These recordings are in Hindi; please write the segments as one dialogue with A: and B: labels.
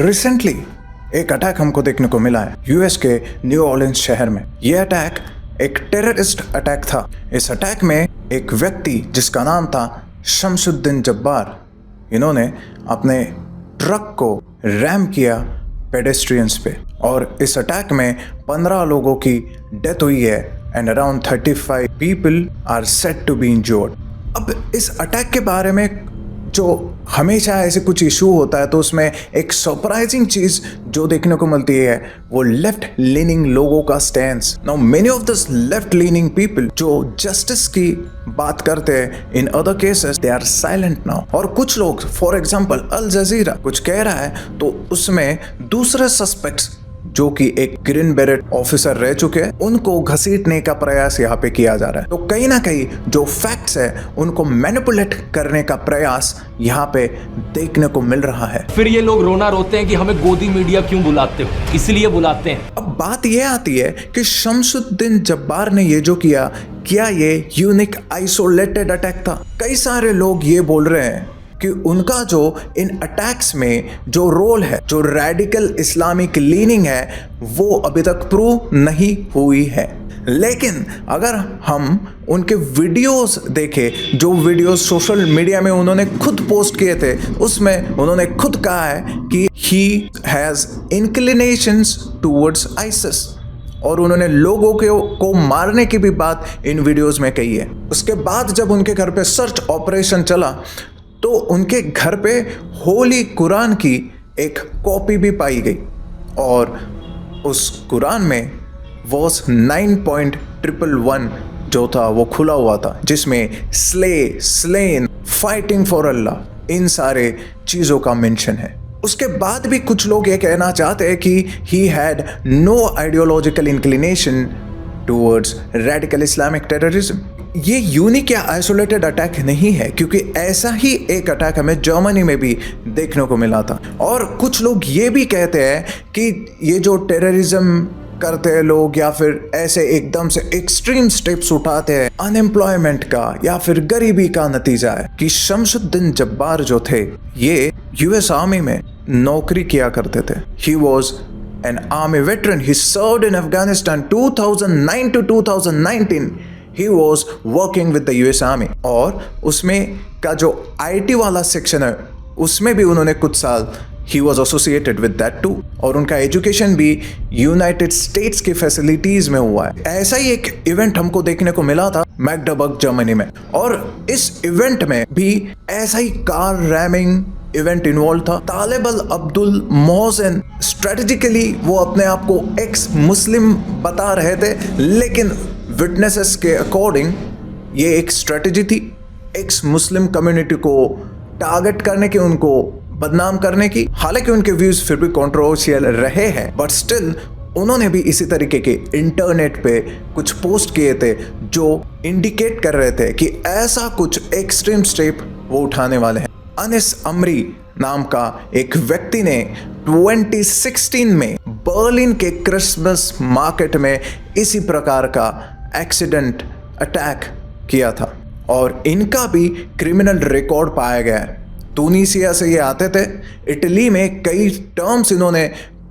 A: रिसेंटली एक अटैक हमको देखने को मिला है यूएस के न्यू ऑर्लिन्स शहर में। यह अटैक एक टेररिस्ट अटैक था। इस अटैक में एक व्यक्ति जिसका नाम था शमसुद्दीन जब्बार, इन्होंने अपने ट्रक को रैम किया पेडेस्ट्रियंस पे और इस अटैक में 15 लोगों की डेथ हुई है and around 35 people are said to be injured. अब इस अटैक के बारे में जो हमेशा ऐसे कुछ इशू होता है तो उसमें एक सरप्राइजिंग चीज जो देखने को मिलती है वो लेफ्ट लीनिंग लोगों का stance. Now many of this left leaning people जो जस्टिस की बात करते हैं in other cases they are silent now. और कुछ लोग फॉर एग्जांपल अल जजीरा कुछ कह रहा है तो उसमें दूसरे सस्पेक्ट्स जो कि एक ग्रीन बेरेट ऑफिसर रह चुके हैं उनको घसीटने का प्रयास यहाँ पे किया जा रहा है। तो कहीं ना कहीं जो फैक्ट्स है उनको मैनिपुलेट करने का प्रयास यहाँ पे देखने को मिल रहा है।
B: फिर ये लोग रोना रोते हैं कि हमें गोदी मीडिया क्यों बुलाते हो, इसलिए बुलाते हैं।
A: अब बात ये आती है कि शमसुद्दीन जब्बार ने ये जो किया, क्या ये यूनिक आइसोलेटेड अटैक था? कई सारे लोग ये बोल रहे हैं कि उनका जो इन अटैक्स में जो रोल है, जो रेडिकल इस्लामिक लीनिंग है, वो अभी तक प्रूव नहीं हुई है। लेकिन अगर हम उनके वीडियोस देखें, जो वीडियोस सोशल मीडिया में उन्होंने खुद पोस्ट किए थे, उसमें उन्होंने खुद कहा है कि he has inclinations towards ISIS और उन्होंने लोगों को मारने की भी बात इन वीडियोस में कही है। उसके बाद जब उनके घर पे सर्च ऑपरेशन चला तो उनके घर पे होली कुरान की एक कॉपी भी पाई गई और उस कुरान में वर्स 9.111 जो था वो खुला हुआ था, जिसमें स्लेन, फाइटिंग फॉर अल्लाह, इन सारे चीज़ों का मेंशन है। उसके बाद भी कुछ लोग ये कहना चाहते हैं कि he had no ideological inclination towards radical Islamic terrorism. ये यूनिक या आइसोलेटेड अटैक नहीं है, क्योंकि ऐसा ही एक अटैक हमें जर्मनी में भी देखने को मिला था। और कुछ लोग ये भी कहते हैं कि ये जो टेररिज्म करते हैं लोग या फिर ऐसे एकदम से एक्सट्रीम स्टेप्स उठाते हैं अनएम्प्लॉयमेंट का या फिर गरीबी का नतीजा है कि शमसुद्दीन जब्बार जो थे ये यूएस आर्मी में नौकरी किया करते थे। He was an army veteran, he served in Afghanistan 2009 to 2019। He was working with the US Army और उसमें का जो IT वाला सेक्शन है उसमें भी उन्होंने कुछ साल he was associated with that too और उनका एजुकेशन भी यूनाइटेड स्टेट्स की फैसिलिटीज में हुआ है। ऐसा ही एक इवेंट हमको देखने को मिला था मैगडेबर्ग जर्मनी में और इस इवेंट में भी ऐसा ही कार रैमिंग इवेंट इन्वॉल्व था। तालिब अल अब्दुल मोहसिन स्ट्रेटेजिकली वो अपने आप को एक्स मुस्लिम बता रहे थे, लेकिन विटनेसेस के अकॉर्डिंग ये एक स्ट्रेटजी थी एक्स मुस्लिम कम्युनिटी को टारगेट करने की, उनको बदनाम करने की। हालांकि उनके व्यूज फिर भी कंट्रोवर्शियल रहे हैं, बट स्टिल उन्होंने भी इसी तरीके के इंटरनेट पे कुछ पोस्ट किए थे जो इंडिकेट कर रहे थे कि ऐसा कुछ एक्सट्रीम स्टेप वो उठाने वाले हैं। अनिस अमरी नाम का एक व्यक्ति ने 2016 में बर्लिन के क्रिसमस मार्केट में इसी प्रकार का एक्सीडेंट अटैक किया था और इनका भी क्रिमिनल रिकॉर्ड पाया गया है। तुनिसिया से ये आते थे, इटली में कई टर्म्स इन्होंने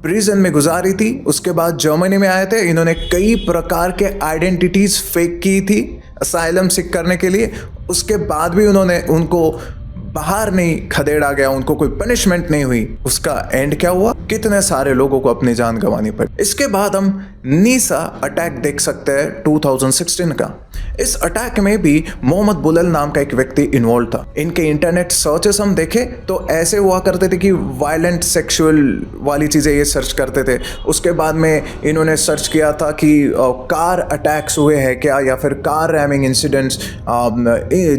A: प्रिजन में गुजारी थी, उसके बाद जर्मनी में आए थे। इन्होंने कई प्रकार के आइडेंटिटीज फेक की थी असाइलम सीख करने के लिए, उसके बाद भी उनको बाहर नहीं खदेड़ा गया, उनको कोई पनिशमेंट नहीं हुई। उसका एंड क्या हुआ? कितने सारे लोगों को अपनी जान गंवानी पड़ी। इसके बाद हम नीसा अटैक देख सकते हैं 2016 का। इस अटैक में भी मोहम्मद बुलल नाम का एक व्यक्ति इन्वॉल्व था। इनके इंटरनेट सर्चेस हम देखें तो ऐसे हुआ करते थे कि वायलेंट सेक्सुअल वाली चीज़ें ये सर्च करते थे। उसके बाद में इन्होंने सर्च किया था कि कार अटैक्स हुए हैं क्या या फिर कार रैमिंग इंसिडेंट्स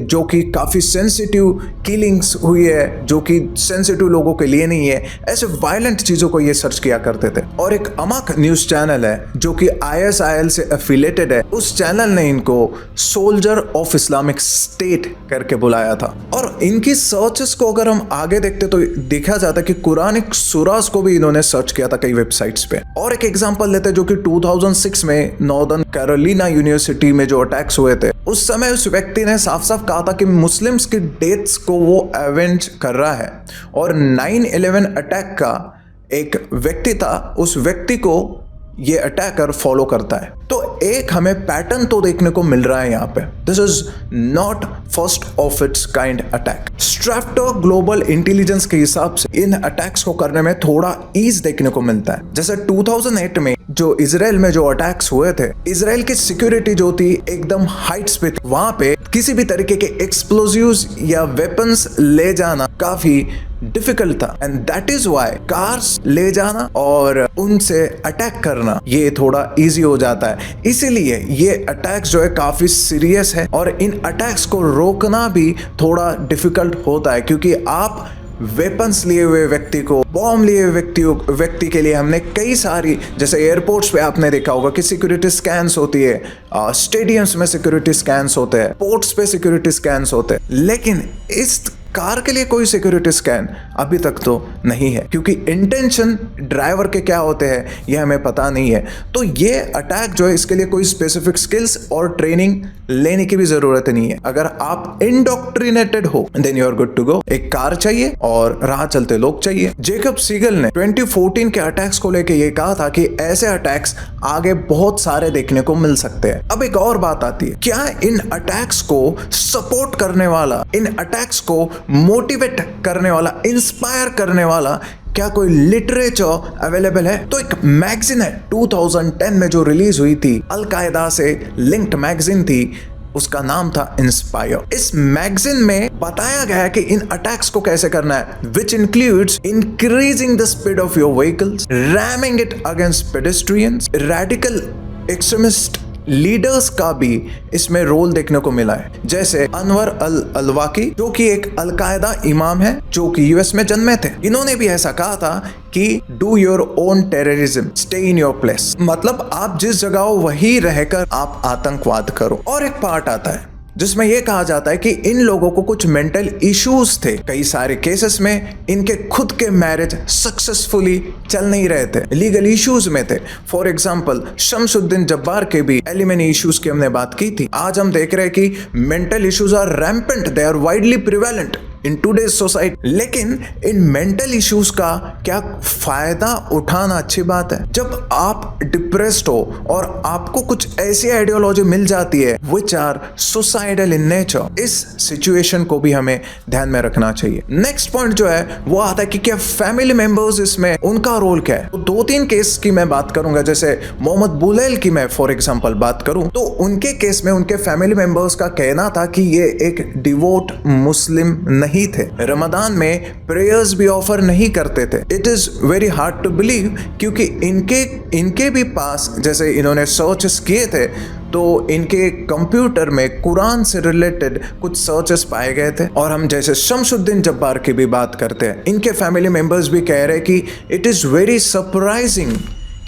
A: जो कि काफ़ी सेंसिटिव किलिंग्स हुई है जो कि सेंसिटिव लोगों के लिए नहीं है। ऐसे वायलेंट चीज़ों को ये सर्च किया करते थे। और एक अमक न्यूज़ चैनल है जो कि ISIL से एफिलेटेड है, उस चैनल ने इनको सोल्जर ऑफ इस्लामिक स्टेट करके बुलाया था। और इनकी सर्चेस को अगर हम आगे देखते तो देखा जाता कि कुरानिक सूरास को भी इन्होंने सर्च किया था कई वेबसाइट्स पे। और एक एग्जांपल लेते जो कि 2006 में नॉर्दर्न कैरोलिना यूनिवर्सिटी में जो अटैक्स हुए थे, उस समय उस व्यक्ति ने साफ साफ कहा था कि मुस्लिम्स की डेथ्स को वो एवेंज कर रहा है। और 9/11 अटैक का एक व्यक्ति था, उस व्यक्ति को ये अटैकर फॉलो करता है। तो एक हमें पैटर्न तो देखने को मिल रहा है यहाँ पे। This is not first of its kind attack. Strato global intelligence के हिसाब से इन अटैक्स को करने में थोड़ा ईज देखने को मिलता है। जैसे 2008 में जो इजराइल में जो अटैक्स हुए थे, इजराइल की सिक्योरिटी जो थी एकदम हाइट्स पे थी। वहां पे किसी भी तरीके के एक्सप्लोजिव्स या वेपन्स ले जाना काफी डिफिकल्ट था, and that is why cars ले जाना और उनसे अटैक करना ये थोड़ा इजी हो जाता है। इसीलिए ये अटैक्स जो है काफी सीरियस है और इन अटैक्स को रोकना भी थोड़ा डिफिकल्ट होता है, क्योंकि आप वेपन्स लिए हुए व्यक्ति को, बॉम्ब लिए हुए व्यक्ति के लिए हमने कई सारी, जैसे एयरपोर्ट्स पे आपने देखा होगा कि सिक्योरिटी स्कैन्स होती है, स्टेडियम्स में सिक्योरिटी स्कैन्स होते हैं, पोर्ट्स पे सिक्योरिटी स्कैन्स होते हैं, लेकिन इस कार के लिए कोई सिक्योरिटी स्कैन अभी तक तो नहीं है, क्योंकि इंटेंशन ड्राइवर के क्या होते हैं ये हमें पता नहीं है। तो ये अटैक जो है इसके लिए कोई स्पेसिफिक स्किल्स और ट्रेनिंग लेने की भी जरूरत नहीं है। अगर आप इंडोक्ट्रिनेटेड हो then you are good to go. एक कार चाहिए और राह चलते लोग चाहिए। जेकब सीगल ने 2014 के अटैक्स को लेके ये कहा था कि ऐसे अटैक्स आगे बहुत सारे देखने को मिल सकते हैं। अब एक और बात आती है, क्या इन अटैक्स को सपोर्ट करने वाला, इन अटैक्स को मोटिवेट करने वाला, इंस्पायर करने वाला क्या कोई लिटरेचर अवेलेबल है? तो एक मैगजीन है 2010 में जो रिलीज हुई थी, अल कायदा से लिंक्ड मैगजीन थी, उसका नाम था इंस्पायर। इस मैगजीन में बताया गया है कि इन अटैक्स को कैसे करना है, which includes increasing the speed of your vehicles, rhyming it against pedestrians, radical extremist leaders का भी इसमें रोल देखने को मिला है। जैसे अनवर अल-अवाकी जो कि एक अलकायदा इमाम है जो कि यूएस में जन्मे थे, इन्होंने भी ऐसा कहा था कि do your own terrorism, stay in your place, मतलब आप जिस जगह हो वहीं रहकर आप आतंकवाद करो। और एक पार्ट आता है जिसमें यह कहा जाता है कि इन लोगों को कुछ मेंटल इश्यूज थे। कई सारे केसेस में इनके खुद के मैरिज सक्सेसफुली चल नहीं रहे थे, लीगल इश्यूज में थे। फॉर एग्जांपल शमसुद्दीन जब्बार के भी एलिमनी इश्यूज की हमने बात की थी। आज हम देख रहे हैं कि mental issues are rampant, they are widely prevalent in today's society. लेकिन इन मेंटल इश्यूज का क्या फायदा उठाना अच्छी बात है? जब आप डिप्रेस्ड हो और आपको कुछ ऐसी आइडियोलॉजी मिल जाती है which are suicidal in nature, इस सिचुएशन को भी हमें ध्यान में रखना चाहिए। नेक्स्ट पॉइंट जो है वो आता है कि क्या फैमिली मेंबर्स इसमें, उनका रोल क्या है? तो 2-3 केस की मैं बात करूंगा। जैसे मोहम्मद बुलैल की मैं फॉर एग्जांपल बात करूं तो उनके केस में उनके फैमिली मेंबर्स का कहना था कि ये एक डिवोट मुस्लिम नहीं थे, रमजान में प्रेयर्स भी ऑफर नहीं करते थे। It is very hard to believe, क्योंकि इनके भी पास, जैसे इन्होंने सर्चेस किए थे तो इनके कंप्यूटर में कुरान से रिलेटेड कुछ सर्चेस पाए गए थे। और हम जैसे शमसुद्दीन जब्बार की भी बात करते हैं, इनके फैमिली मेंबर्स भी कह रहे हैं कि इट इज वेरी सरप्राइजिंग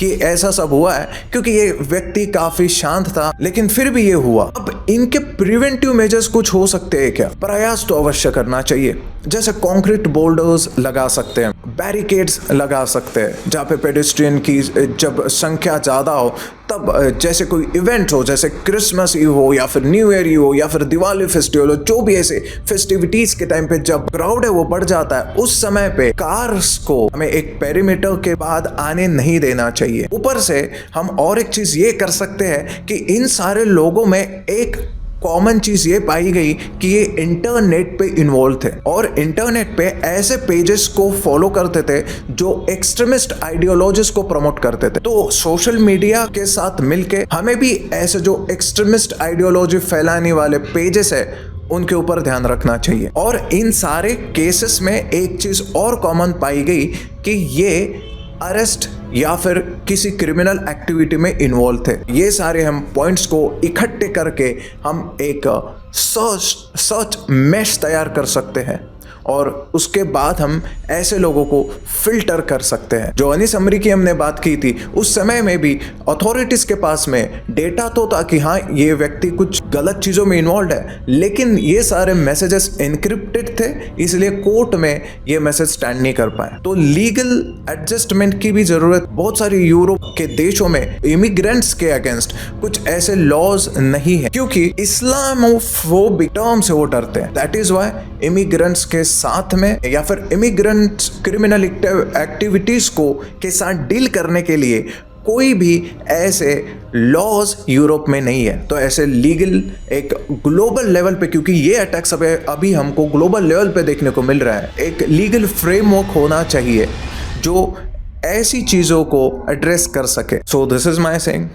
A: कि ऐसा सब हुआ है, क्योंकि ये व्यक्ति काफी शांत था लेकिन फिर भी ये हुआ। अब इनके प्रिवेंटिव मेजर्स कुछ हो सकते हैं क्या? प्रयास तो अवश्य करना चाहिए। जैसे कंक्रीट बोल्डर्स लगा सकते हैं, बैरिकेड्स लगा सकते हैं, जहाँ पे पेडेस्ट्रियन की जब संख्या ज़्यादा हो तब, जैसे कोई इवेंट हो, जैसे क्रिसमस ईव हो या फिर न्यू ईयर ईव हो या फिर दिवाली फेस्टिवल हो, जो भी ऐसे फेस्टिविटीज के टाइम पे जब क्राउड है वो बढ़ जाता है, उस समय पे कार्स को हमें एक पेरीमीटर के बाद आने नहीं देना चाहिए। ऊपर से हम और एक चीज ये कर सकते हैं कि इन सारे लोगों में एक कॉमन चीज ये पाई गई कि ये इंटरनेट पे इन्वॉल्व थे और इंटरनेट पे ऐसे पेजेस को फॉलो करते थे जो एक्सट्रीमिस्ट आइडियोलॉजीज को प्रमोट करते थे। तो सोशल मीडिया के साथ मिलके हमें भी ऐसे जो एक्सट्रीमिस्ट आइडियोलॉजी फैलाने वाले पेजेस है उनके ऊपर ध्यान रखना चाहिए। और इन सारे केसेस में एक चीज और कॉमन पाई गई कि ये अरेस्ट या फिर किसी क्रिमिनल एक्टिविटी में इन्वॉल्व थे। ये सारे हम पॉइंट्स को इकट्ठे करके हम एक सर्च मैश तैयार कर सकते हैं और उसके बाद हम ऐसे लोगों को फिल्टर कर सकते हैं। जो अनीस अमरी की हमने बात की थी, उस समय में भी अथॉरिटीज के पास में डेटा तो था कि हाँ ये व्यक्ति कुछ गलत चीजों में इन्वॉल्व है, लेकिन ये सारे मैसेजेस एनक्रिप्टेड थे, इसलिए कोर्ट में ये मैसेज स्टैंड नहीं कर पाए। तो लीगल एडजस्टमेंट की भी जरूरत। बहुत सारी यूरोप के देशों में इमिग्रेंट्स के अगेंस्ट कुछ ऐसे लॉज नहीं है, क्योंकि इस्लामोफोबिक टर्म से वो डरते हैं। दैट इज वाई इमिग्रेंट्स के साथ में या फिर इमिग्रेंट क्रिमिनल एक्टिविटीज को के साथ डील करने के लिए कोई भी ऐसे लॉज यूरोप में नहीं है। तो ऐसे लीगल एक ग्लोबल लेवल पे, क्योंकि ये अटैक्स अभी हमको ग्लोबल लेवल पे देखने को मिल रहा है, एक लीगल फ्रेमवर्क होना चाहिए जो ऐसी चीज़ों को एड्रेस कर सके। So this is my saying.